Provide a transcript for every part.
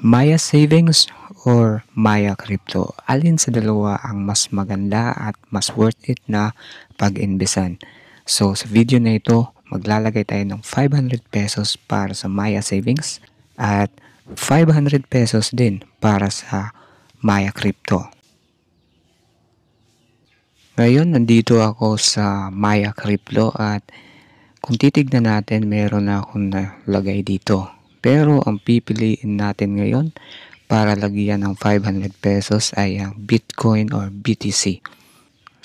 Maya Savings or Maya Crypto, alin sa dalawa ang mas maganda at mas worth it na pag-investan? So sa video na ito, maglalagay tayo ng 500 pesos para sa Maya Savings at 500 pesos din para sa Maya Crypto. Ngayon, nandito ako sa Maya Crypto at kung titignan natin, meron na akong nalagay dito. Pero ang pipiliin natin ngayon para lagyan ng 500 pesos ay ang Bitcoin or BTC.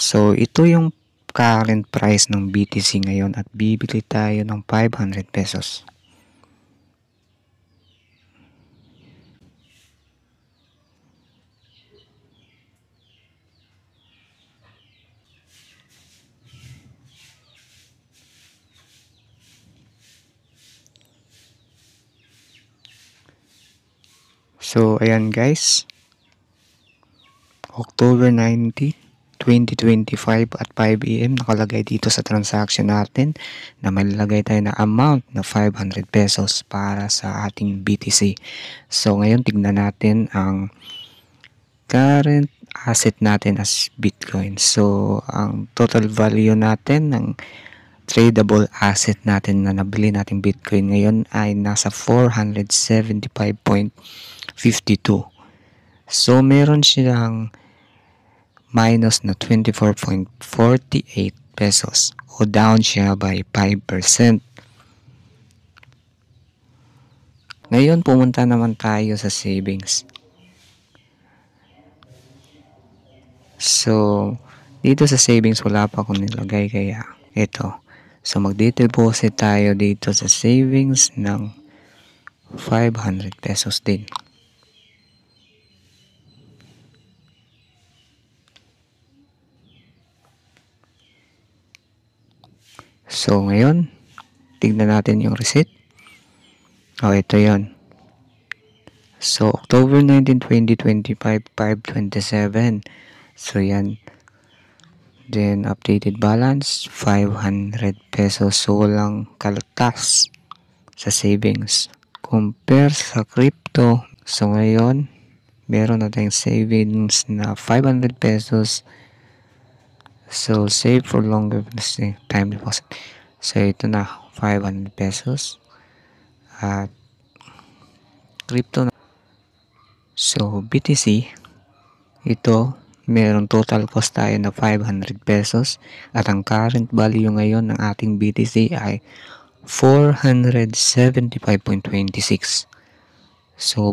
So ito yung current price ng BTC ngayon at bibili tayo ng 500 pesos. So ayan guys, October 19, 2025 at 5 AM nakalagay dito sa transaction natin na malalagay tayo na amount na 500 pesos para sa ating BTC. So ngayon tignan natin ang current asset natin as Bitcoin. So ang total value natin ng tradable asset natin na nabili natin Bitcoin ngayon ay nasa 475.52. So meron siyang minus na 24.48 pesos o down siya by 5%. Ngayon pumunta naman tayo sa savings. So dito sa savings wala pa akong nilagay kaya ito. So magde-deposit tayo dito sa savings ng 500 pesos din. So ngayon, tignan natin yung receipt. Ito yon. So October 19, 2025, 5:27. So yan. Then updated balance 500 pesos. So walang kaltas sa savings. Compare sa crypto. So ngayon, meron na tayong savings na 500 pesos. So save for longer time deposit. So ito na 500 pesos. At crypto na. So BTC, ito meron total cost tayo na 500 pesos at ang current value ngayon ng ating BTC ay 475.26. So